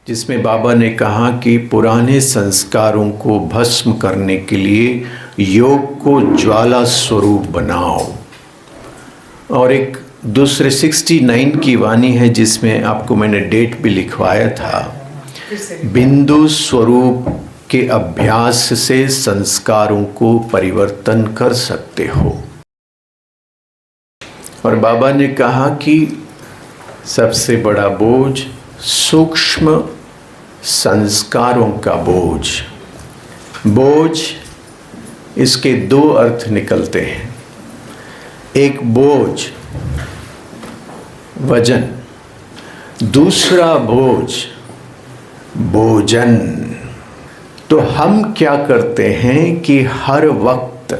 जिसमें बाबा ने कहा कि पुराने संस्कारों को भस्म करने के लिए योग को ज्वाला स्वरूप बनाओ। और एक दूसरे 69 की वाणी है जिसमें आपको मैंने डेट भी लिखवाया था, बिंदु स्वरूप के अभ्यास से संस्कारों को परिवर्तन कर सकते हो। और बाबा ने कहा कि सबसे बड़ा बोझ सूक्ष्म संस्कारों का बोझ। बोझ, इसके दो अर्थ निकलते हैं। एक बोझ वजन, दूसरा बोझ भोजन। तो हम क्या करते हैं कि हर वक्त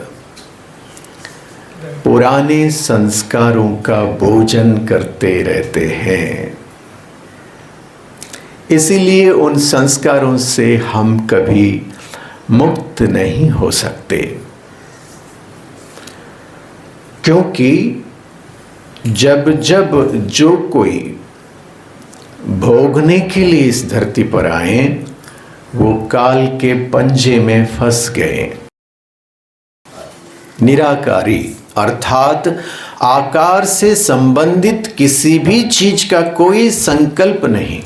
पुराने संस्कारों का भोजन करते रहते हैं, इसीलिए उन संस्कारों से हम कभी मुक्त नहीं हो सकते। क्योंकि जब जब जो कोई भोगने के लिए इस धरती पर आए, वो काल के पंजे में फंस गए। निराकारी अर्थात आकार से संबंधित किसी भी चीज का कोई संकल्प नहीं।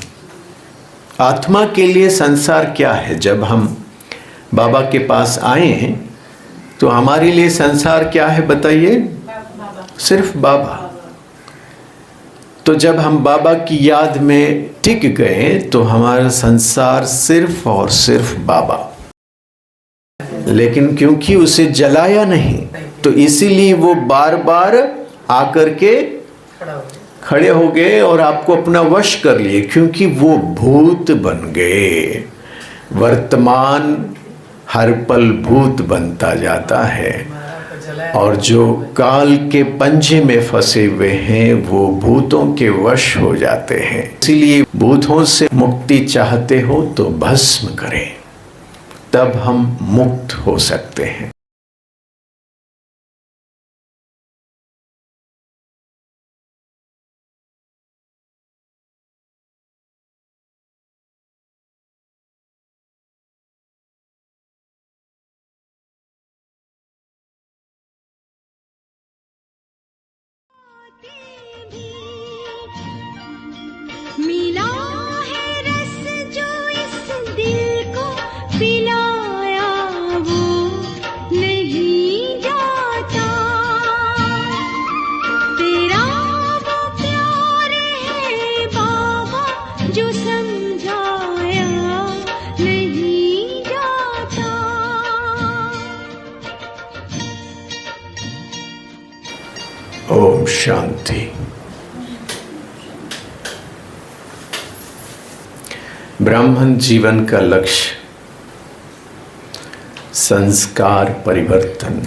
आत्मा के लिए संसार क्या है? जब हम बाबा के पास आए हैं तो हमारे लिए संसार क्या है बताइए? सिर्फ बाबा। तो जब हम बाबा की याद में टिक गए तो हमारा संसार सिर्फ और सिर्फ बाबा। लेकिन क्योंकि उसे जलाया नहीं, तो इसीलिए वो बार बार आकर के खड़े हो गए और आपको अपना वश कर लिए, क्योंकि वो भूत बन गए। वर्तमान हर पल भूत बनता जाता है, और जो काल के पंजे में फंसे हुए हैं वो भूतों के वश हो जाते हैं। इसीलिए भूतों से मुक्ति चाहते हो तो भस्म करें, तब हम मुक्त हो सकते हैं। मिला है रस जो इस दिल को पिलाया, वो नहीं जाता। तेरा वो प्यार है बाबा जो समझाया नहीं जाता। ओम शांति। ब्राह्मण जीवन का लक्ष्य संस्कार परिवर्तन।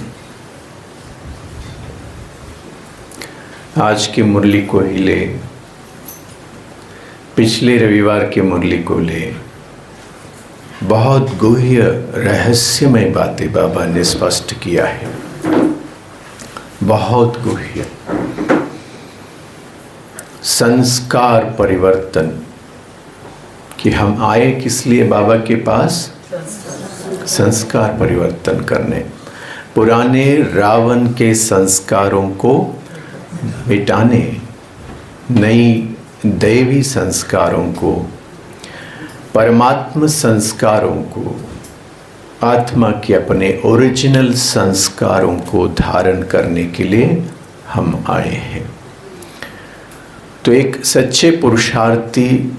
आज की मुरली को ही ले, पिछले रविवार की मुरली को ले, बहुत गुह्य रहस्यमय बातें बाबा ने स्पष्ट किया है, बहुत गुह्य। संस्कार परिवर्तन कि हम आए किस लिए बाबा के पास? संस्कार परिवर्तन करने। पुराने रावण के संस्कारों को मिटाने, नई दैवी संस्कारों को, परमात्मा संस्कारों को, आत्मा के अपने ओरिजिनल संस्कारों को धारण करने के लिए हम आए हैं। तो एक सच्चे पुरुषार्थी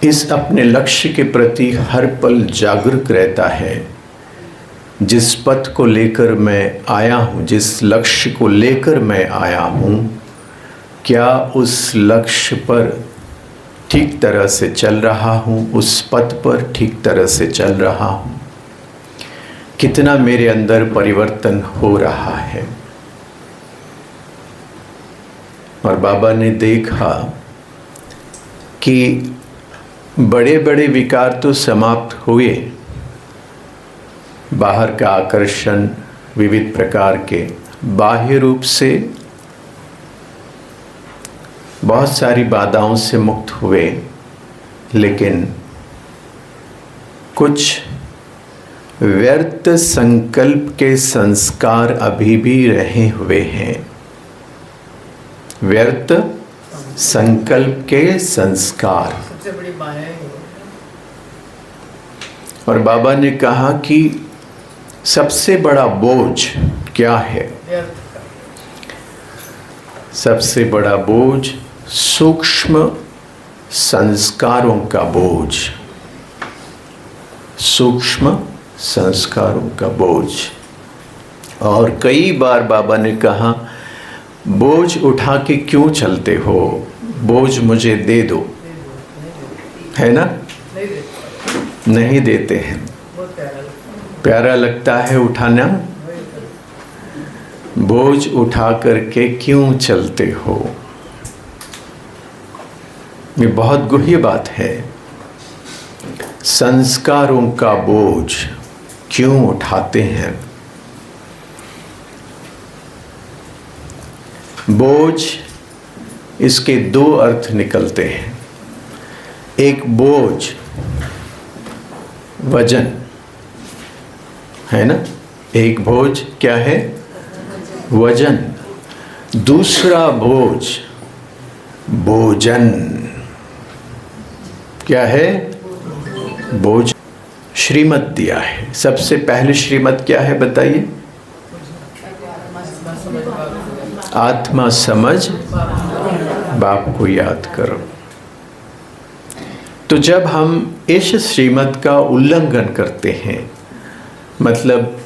इस अपने लक्ष्य के प्रति हर पल जागरूक रहता है। जिस पथ को लेकर मैं आया हूँ, जिस लक्ष्य को लेकर मैं आया हूँ, क्या उस लक्ष्य पर ठीक तरह से चल रहा हूँ? उस पथ पर ठीक तरह से चल रहा हूँ? कितना मेरे अंदर परिवर्तन हो रहा है? और बाबा ने देखा कि बड़े बड़े विकार तो समाप्त हुए, बाहर का आकर्षण विविध प्रकार के बाह्य रूप से बहुत सारी बाधाओं से मुक्त हुए, लेकिन कुछ व्यर्थ संकल्प के संस्कार अभी भी रहे हुए हैं। व्यर्थ संकल्प के संस्कार। सबसे बड़ी माया है। और बाबा ने कहा कि सबसे बड़ा बोझ क्या है? सबसे बड़ा बोझ सूक्ष्म संस्कारों का बोझ। सूक्ष्म संस्कारों का बोझ। और कई बार बाबा ने कहा, बोझ उठा के क्यों चलते हो, बोझ मुझे दे दो, है ना? नहीं देते हैं। प्यारा लगता है उठाना, बोझ उठा करके क्यों चलते हो? ये बहुत गुह्य बात है। संस्कारों का बोझ क्यों उठाते हैं? बोझ, इसके दो अर्थ निकलते हैं। एक बोझ वजन है ना, एक बोझ क्या है? वजन। दूसरा बोझ भोजन। क्या है? बोझ। श्रीमत दिया है। सबसे पहले श्रीमत क्या है बताइए? आत्मा समझ बाप को याद करो। तो जब हम इस श्रीमत का उल्लंघन करते हैं, मतलब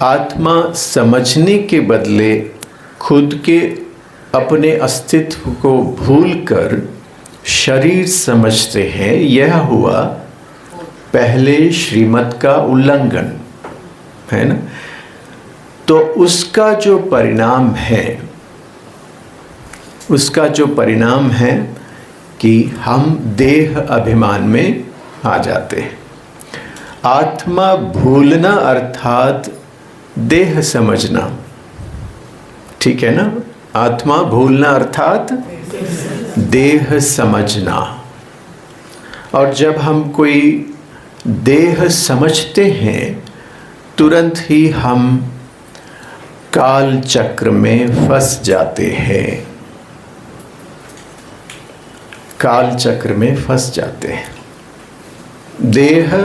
आत्मा समझने के बदले खुद के अपने अस्तित्व को भूलकर शरीर समझते हैं, यह हुआ पहले श्रीमत का उल्लंघन, है ना? तो उसका जो परिणाम है कि हम देह अभिमान में आ जाते हैं। आत्मा भूलना अर्थात देह समझना, ठीक है ना? आत्मा भूलना अर्थात देह समझना। और जब हम कोई देह समझते हैं, तुरंत ही हम काल चक्र में फंस जाते हैं। काल चक्र में फंस जाते हैं। देह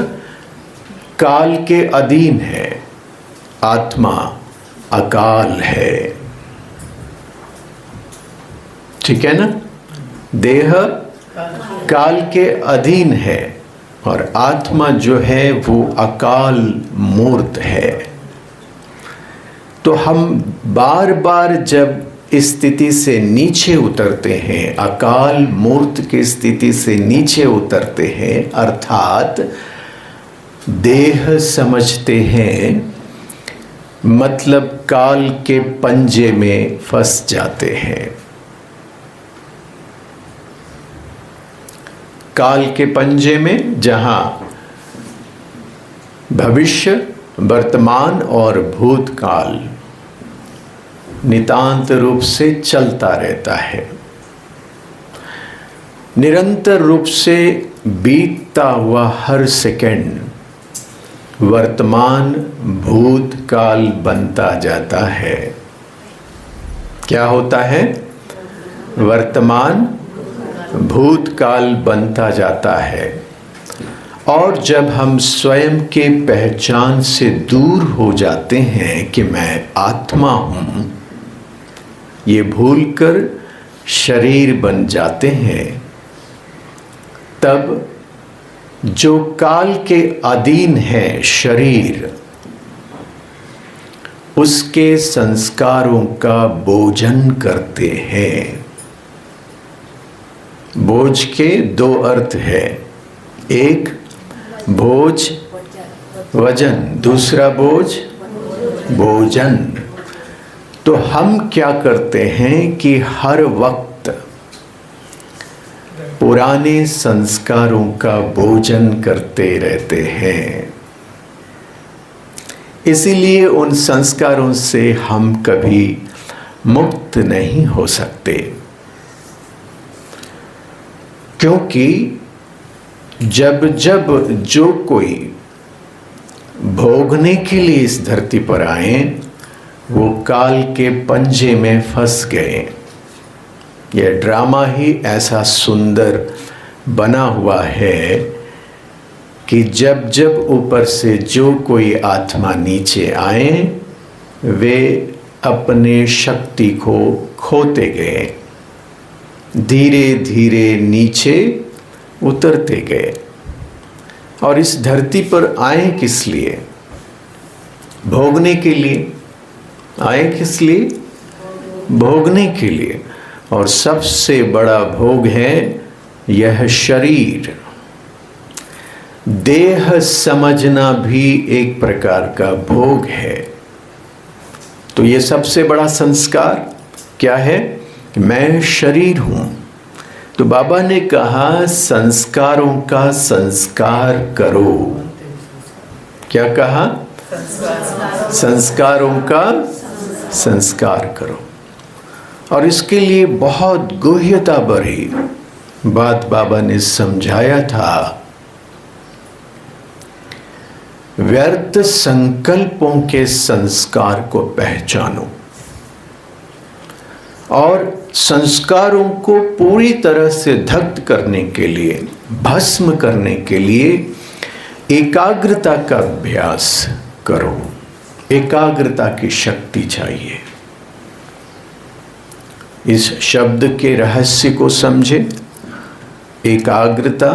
काल के अधीन है, आत्मा अकाल है। ठीक है ना? देह काल के अधीन है और आत्मा जो है वो अकाल मूर्त है। तो हम बार बार जब इस स्थिति से नीचे उतरते हैं, अकाल मूर्त की स्थिति से नीचे उतरते हैं, अर्थात देह समझते हैं, मतलब काल के पंजे में फंस जाते हैं। काल के पंजे में जहां भविष्य, वर्तमान और भूतकाल नितांत रूप से चलता रहता है, निरंतर रूप से बीतता हुआ हर सेकंड वर्तमान भूतकाल बनता जाता है। क्या होता है? वर्तमान भूतकाल बनता जाता है। और जब हम स्वयं के पहचान से दूर हो जाते हैं कि मैं आत्मा हूँ, ये भूलकर शरीर बन जाते हैं, तब जो काल के अधीन है शरीर, उसके संस्कारों का भोजन करते हैं। बोझ के दो अर्थ है, एक बोझ वजन, दूसरा बोझ भोजन। तो हम क्या करते हैं कि हर वक्त पुराने संस्कारों का भोजन करते रहते हैं। इसीलिए उन संस्कारों से हम कभी मुक्त नहीं हो सकते। क्योंकि जब जब जो कोई भोगने के लिए इस धरती पर आए, वो काल के पंजे में फंस गए। यह ड्रामा ही ऐसा सुंदर बना हुआ है कि जब जब ऊपर से जो कोई आत्मा नीचे आए, वे अपने शक्ति को खोते गए, धीरे धीरे नीचे उतरते गए। और इस धरती पर आए किस लिए? भोगने के लिए। आए किस लिए? भोगने के लिए। और सबसे बड़ा भोग है यह शरीर। देह समझना भी एक प्रकार का भोग है। तो ये सबसे बड़ा संस्कार क्या है? मैं शरीर हूं। तो बाबा ने कहा संस्कारों का संस्कार करो। क्या कहा? संस्कारों का संस्कार करो। और इसके लिए बहुत गुह्यता भरी बात बाबा ने समझाया था। व्यर्थ संकल्पों के संस्कार को पहचानो और संस्कारों को पूरी तरह से दग्ध करने के लिए, भस्म करने के लिए एकाग्रता का अभ्यास करो। एकाग्रता की शक्ति चाहिए। इस शब्द के रहस्य को समझे। एकाग्रता,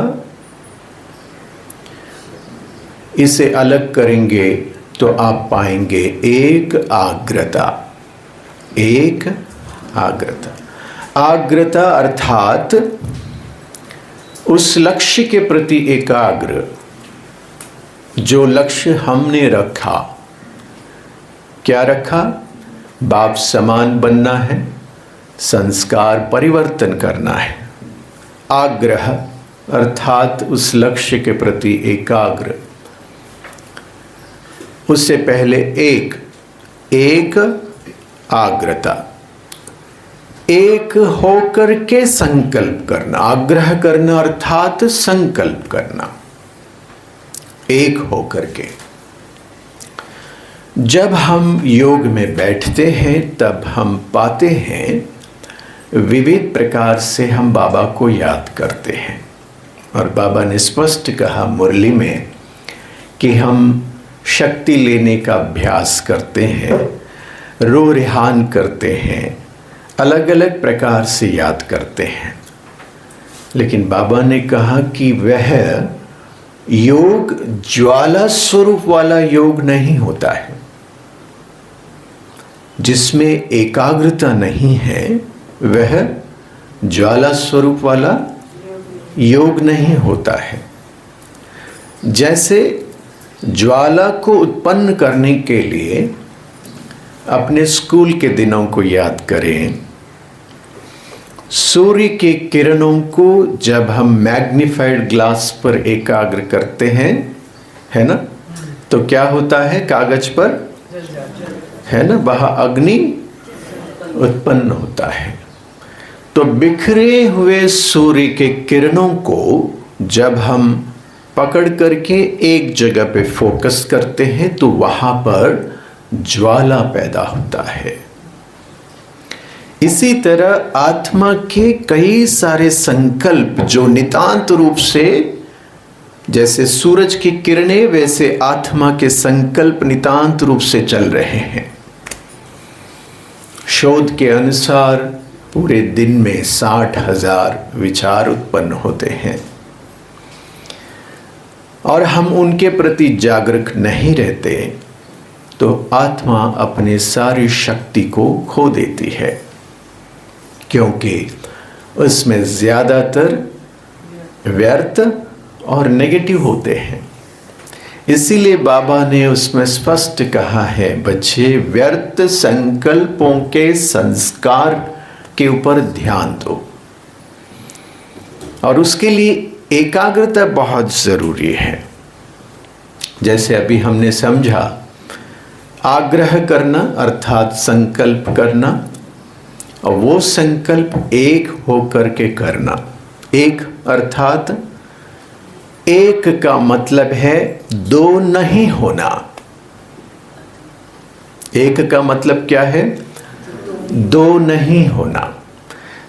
इसे अलग करेंगे तो आप पाएंगे एक आग्रता। एक आग्रता। आग्रता अर्थात उस लक्ष्य के प्रति एकाग्र, जो लक्ष्य हमने रखा। क्या रखा? बाप समान बनना है, संस्कार परिवर्तन करना है। आग्रह अर्थात उस लक्ष्य के प्रति एकाग्र। उससे पहले एक आग्रता, एक होकर के संकल्प करना। आग्रह करना अर्थात संकल्प करना, एक होकर के। जब हम योग में बैठते हैं तब हम पाते हैं विविध प्रकार से हम बाबा को याद करते हैं। और बाबा ने स्पष्ट कहा मुरली में कि हम शक्ति लेने का अभ्यास करते हैं, रो रिहान करते हैं, अलग अलग प्रकार से याद करते हैं। लेकिन बाबा ने कहा कि वह योग ज्वाला स्वरूप वाला योग नहीं होता है। जिसमें एकाग्रता नहीं है वह ज्वाला स्वरूप वाला योग नहीं होता है। जैसे ज्वाला को उत्पन्न करने के लिए अपने स्कूल के दिनों को याद करें। सूर्य के किरणों को जब हम मैग्नीफाइड ग्लास पर एकाग्र करते हैं, है ना, तो क्या होता है? कागज पर, है ना, वहाँ अग्नि उत्पन्न होता है। तो बिखरे हुए सूर्य के किरणों को जब हम पकड़ करके एक जगह पे फोकस करते हैं तो वहाँ पर ज्वाला पैदा होता है। इसी तरह आत्मा के कई सारे संकल्प जो नितांत रूप से, जैसे सूरज की किरणें, वैसे आत्मा के संकल्प नितांत रूप से चल रहे हैं। शोध के अनुसार पूरे दिन में 60,000 विचार उत्पन्न होते हैं और हम उनके प्रति जागरूक नहीं रहते तो आत्मा अपने सारी शक्ति को खो देती है, क्योंकि उसमें ज़्यादातर व्यर्थ और नेगेटिव होते हैं। इसीलिए बाबा ने उसमें स्पष्ट कहा है, बच्चे व्यर्थ संकल्पों के संस्कार के ऊपर ध्यान दो। और उसके लिए एकाग्रता बहुत ज़रूरी है। जैसे अभी हमने समझा, आग्रह करना अर्थात संकल्प करना, और वो संकल्प एक होकर के करना। एक अर्थात एक का मतलब है दो नहीं होना। एक का मतलब क्या है? दो नहीं होना।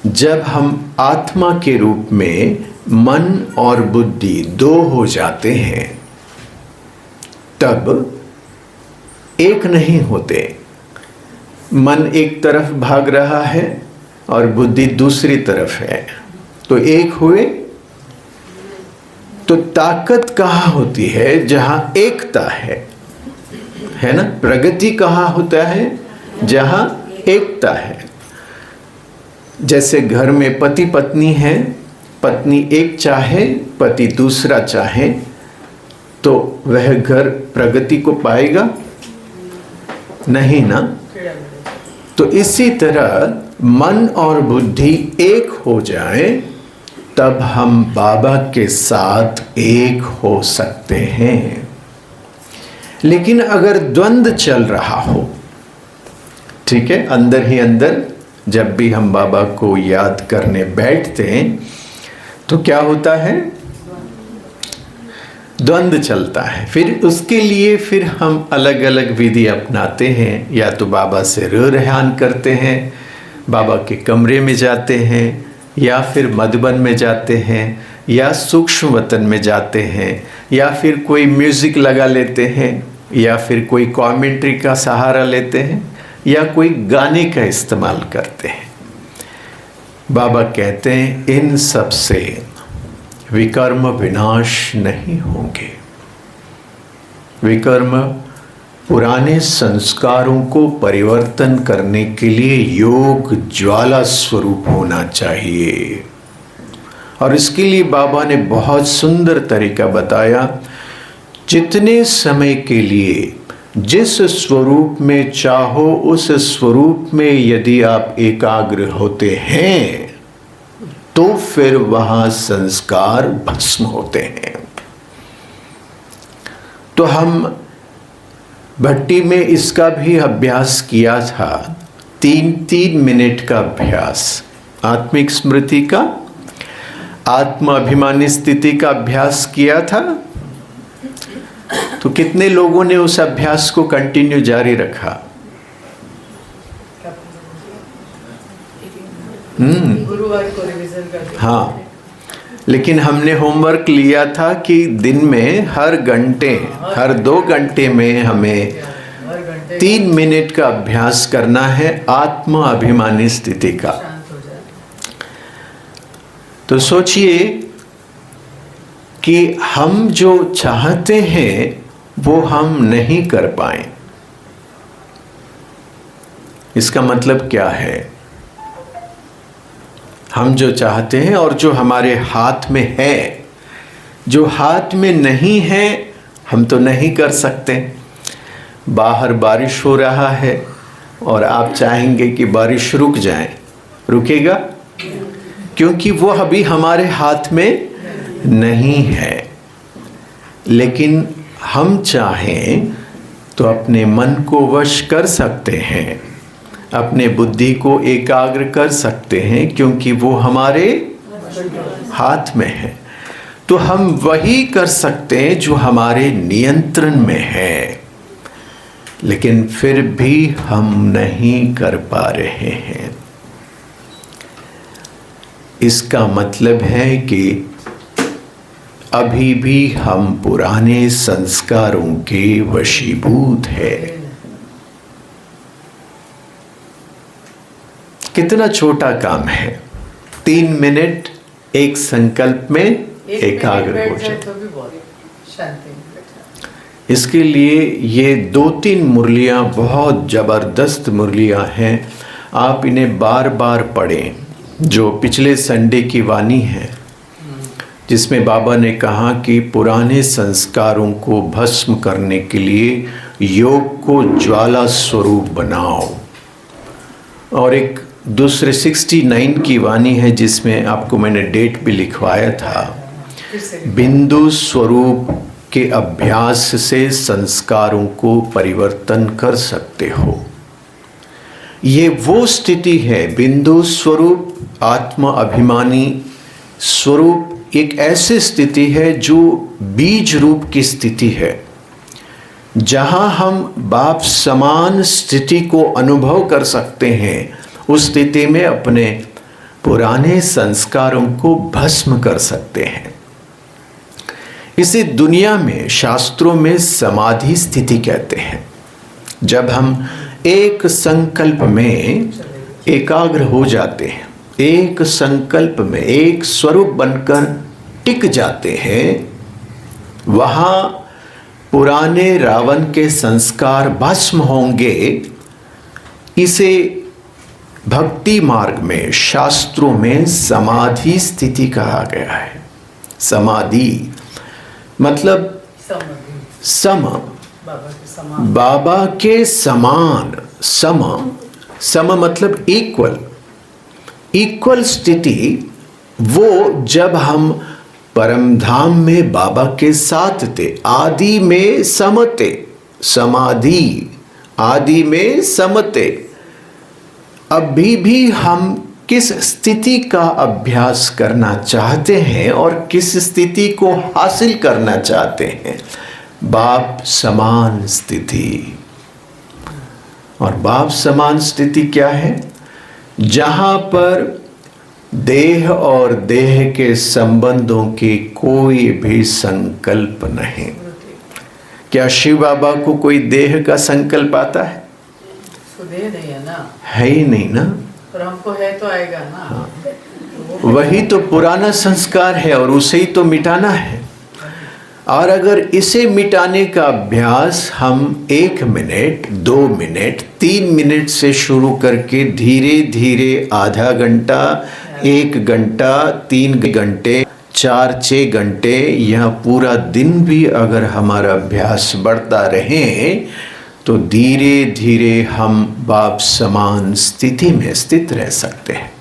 जब हम आत्मा के रूप में मन और बुद्धि दो हो जाते हैं तब एक नहीं होते। मन एक तरफ भाग रहा है और बुद्धि दूसरी तरफ है, तो एक हुए। तो ताकत कहाँ होती है? जहां एकता है ना। प्रगति कहाँ होता है? जहां एकता है। जैसे घर में पति पत्नी है, पत्नी एक चाहे, पति दूसरा चाहे, तो वह घर प्रगति को पाएगा नहीं ना। तो इसी तरह मन और बुद्धि एक हो जाए तब हम बाबा के साथ एक हो सकते हैं। लेकिन अगर द्वंद्व चल रहा हो, ठीक है, अंदर ही अंदर जब भी हम बाबा को याद करने बैठते हैं तो क्या होता है? द्वंद्व चलता है। फिर उसके लिए फिर हम अलग अलग विधि अपनाते हैं। या तो बाबा से रेहान करते हैं, बाबा के कमरे में जाते हैं, या फिर मधुबन में जाते हैं, या सूक्ष्म वतन में जाते हैं, या फिर कोई म्यूज़िक लगा लेते हैं, या फिर कोई कमेंट्री का सहारा लेते हैं, या कोई गाने का इस्तेमाल करते हैं। बाबा कहते हैं इन सब से विकर्म विनाश नहीं होंगे। विकर्म पुराने संस्कारों को परिवर्तन करने के लिए योग ज्वाला स्वरूप होना चाहिए। और इसके लिए बाबा ने बहुत सुंदर तरीका बताया। जितने समय के लिए जिस स्वरूप में चाहो उस स्वरूप में यदि आप एकाग्र होते हैं तो फिर वहां संस्कार भस्म होते हैं। तो हम भट्टी में इसका भी अभ्यास किया था, 3-3 मिनट का अभ्यास, आत्मिक स्मृति का, आत्म अभिमानी स्थिति का अभ्यास किया था। तो कितने लोगों ने उस अभ्यास को कंटिन्यू जारी रखा? गुरुवार को रिवीजन करते। हाँ, लेकिन हमने होमवर्क लिया था कि दिन में हर घंटे, हर 2 घंटे में हमें 3 मिनट का अभ्यास करना है आत्म अभिमानी स्थिति का। तो सोचिए कि हम जो चाहते हैं वो हम नहीं कर पाए। इसका मतलब क्या है? हम जो चाहते हैं और जो हमारे हाथ में है, जो हाथ में नहीं है हम तो नहीं कर सकते। बाहर बारिश हो रहा है और आप चाहेंगे कि बारिश रुक जाए, रुकेगा? क्योंकि वो अभी हमारे हाथ में नहीं है। लेकिन हम चाहें तो अपने मन को वश कर सकते हैं, अपने बुद्धि को एकाग्र कर सकते हैं, क्योंकि वो हमारे हाथ में है। तो हम वही कर सकते हैं जो हमारे नियंत्रण में है, लेकिन फिर भी हम नहीं कर पा रहे हैं। इसका मतलब है कि अभी भी हम पुराने संस्कारों के वशीभूत हैं। कितना छोटा काम है, 3 मिनट एक संकल्प में एकाग्र हो जाए। तो भी बहुत शांति। इसके लिए ये 2-3 मुरलियाँ बहुत ज़बरदस्त मुरलियाँ हैं। आप इन्हें बार बार पढ़ें। जो पिछले संडे की वाणी है जिसमें बाबा ने कहा कि पुराने संस्कारों को भस्म करने के लिए योग को ज्वाला स्वरूप बनाओ। और एक दूसरे 69 की वाणी है जिसमें आपको मैंने डेट भी लिखवाया था, बिंदु स्वरूप के अभ्यास से संस्कारों को परिवर्तन कर सकते हो। ये वो स्थिति है, बिंदु स्वरूप आत्म अभिमानी स्वरूप एक ऐसी स्थिति है जो बीज रूप की स्थिति है, जहां हम बाप समान स्थिति को अनुभव कर सकते हैं। उस स्थिति में अपने पुराने संस्कारों को भस्म कर सकते हैं। इसे दुनिया में शास्त्रों में समाधि स्थिति कहते हैं। जब हम एक संकल्प में एकाग्र हो जाते हैं, एक संकल्प में एक स्वरूप बनकर टिक जाते हैं, वहां पुराने रावण के संस्कार भस्म होंगे। इसे भक्ति मार्ग में, शास्त्रों में समाधि स्थिति कहा गया है। समाधि मतलब सम, बाबा के समान। सम मतलब इक्वल स्थिति। वो जब हम परम धाम में बाबा के साथ थे, आदि में समते, समाधि आदि में समते। अभी भी हम किस स्थिति का अभ्यास करना चाहते हैं और किस स्थिति को हासिल करना चाहते हैं? बाप समान स्थिति। और बाप समान स्थिति क्या है? जहां पर देह और देह के संबंधों की कोई भी संकल्प नहीं। क्या शिव बाबा को कोई देह का संकल्प आता है? देह नहीं है ना, है ही नहीं ना। पर हमको है तो आएगा ना। हाँ। वही तो पुराना संस्कार है और उसे ही तो मिटाना है। और अगर इसे मिटाने का अभ्यास हम 1 मिनट, 2 मिनट, 3 मिनट से शुरू करके धीरे धीरे आधा घंटा, 1 घंटा, 3 घंटे, 4-6 घंटे या पूरा दिन भी अगर हमारा अभ्यास बढ़ता रहे तो धीरे धीरे हम बाप समान स्थिति में स्थित रह सकते हैं।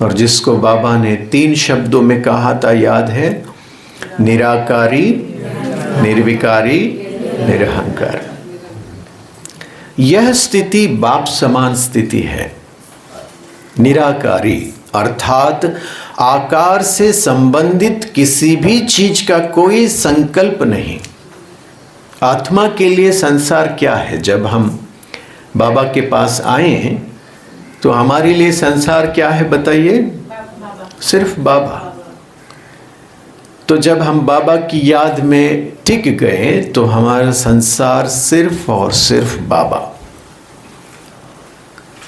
और जिसको बाबा ने 3 शब्दों में कहा था, याद है? निराकारी, निर्विकारी, निरहंकार। यह स्थिति बाप समान स्थिति है। निराकारी अर्थात आकार से संबंधित किसी भी चीज का कोई संकल्प नहीं। आत्मा के लिए संसार क्या है? जब हम बाबा के पास आए तो हमारे लिए संसार क्या है बताइए? सिर्फ बाबा। तो जब हम बाबा की याद में टिक गए तो हमारा संसार सिर्फ और सिर्फ बाबा।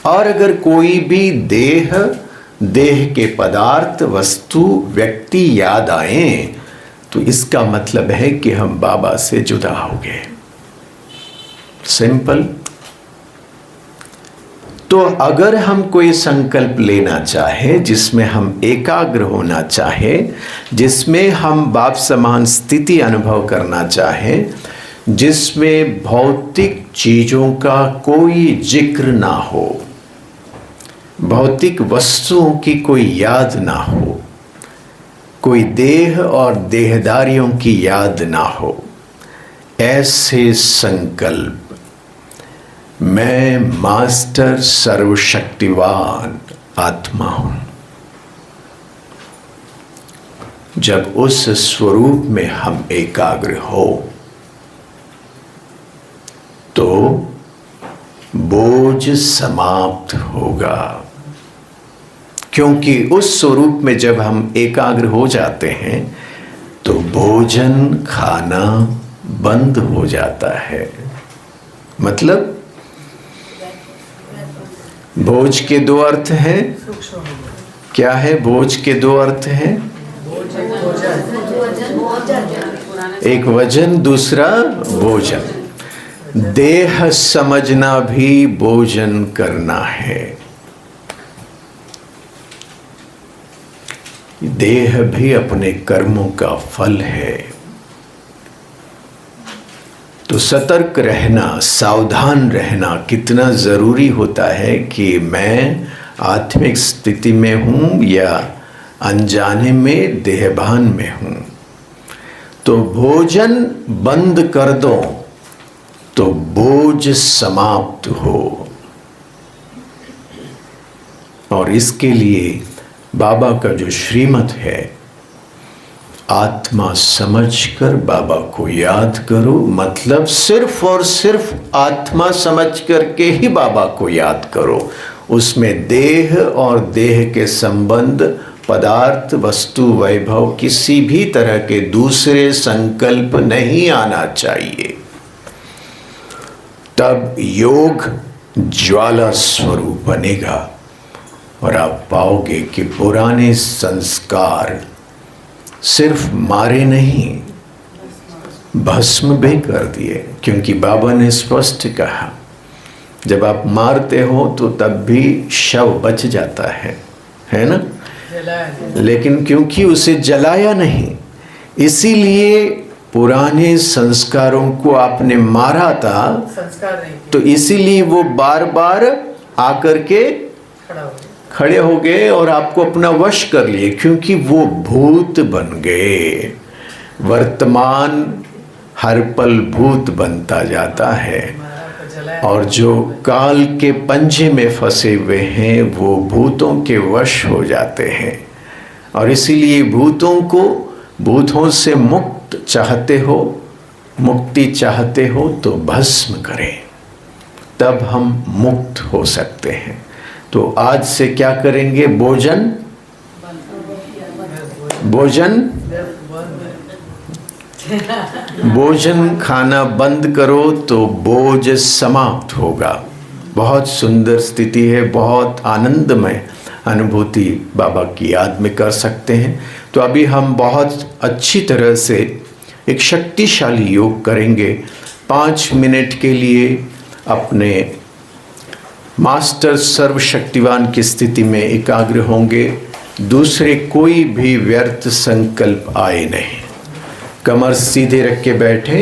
और अगर कोई भी देह के पदार्थ, वस्तु, व्यक्ति याद आए तो इसका मतलब है कि हम बाबा से जुदा हो गए। सिंपल। तो अगर हम कोई संकल्प लेना चाहे जिसमें हम एकाग्र होना चाहे, जिसमें हम बाप समान स्थिति अनुभव करना चाहे, जिसमें भौतिक चीजों का कोई जिक्र ना हो, भौतिक वस्तुओं की कोई याद ना हो, कोई देह और देहदारियों की याद ना हो, ऐसे संकल्प, मैं मास्टर सर्वशक्तिवान आत्मा हूं, जब उस स्वरूप में हम एकाग्र हो तो बोझ समाप्त होगा। क्योंकि उस स्वरूप में जब हम एकाग्र हो जाते हैं तो भोजन खाना बंद हो जाता है। मतलब भोज के 2 अर्थ हैं। क्या है भोज के 2 अर्थ हैं? एक वजन, दूसरा भोजन। देह समझना भी भोजन करना है। देह भी अपने कर्मों का फल है। तो सतर्क रहना, सावधान रहना कितना जरूरी होता है कि मैं आत्मिक स्थिति में हूं या अनजाने में देहभान में हूं। तो भोजन बंद कर दो तो बोझ समाप्त हो। और इसके लिए बाबा का जो श्रीमत है, आत्मा समझकर बाबा को याद करो, मतलब सिर्फ और सिर्फ आत्मा समझ करके ही बाबा को याद करो। उसमें देह और देह के संबंध, पदार्थ, वस्तु, वैभव, किसी भी तरह के दूसरे संकल्प नहीं आना चाहिए। तब योग ज्वाला स्वरूप बनेगा और आप पाओगे कि पुराने संस्कार सिर्फ मारे नहीं, भस्म भी कर दिए। क्योंकि बाबा ने स्पष्ट कहा, जब आप मारते हो तो तब भी शव बच जाता है ना, लेकिन क्योंकि उसे जलाया नहीं, इसीलिए पुराने संस्कारों को आपने मारा था, संस्कार नहीं, तो इसीलिए वो बार बार आकर के खड़े हो गए और आपको अपना वश कर लिए, क्योंकि वो भूत बन गए। वर्तमान हर पल भूत बनता जाता है और जो काल के पंजे में फंसे हुए हैं वो भूतों के वश हो जाते हैं। और इसीलिए भूतों से मुक्त चाहते हो, मुक्ति चाहते हो तो भस्म करें, तब हम मुक्त हो सकते हैं। तो आज से क्या करेंगे? भोजन खाना बंद करो तो बोझ समाप्त होगा। बहुत सुंदर स्थिति है, बहुत आनंदमय अनुभूति बाबा की याद में कर सकते हैं। तो अभी हम बहुत अच्छी तरह से एक शक्तिशाली योग करेंगे। 5 मिनट के लिए अपने मास्टर सर्वशक्तिवान की स्थिति में एकाग्र होंगे। दूसरे कोई भी व्यर्थ संकल्प आए नहीं। कमर सीधे रख के बैठे,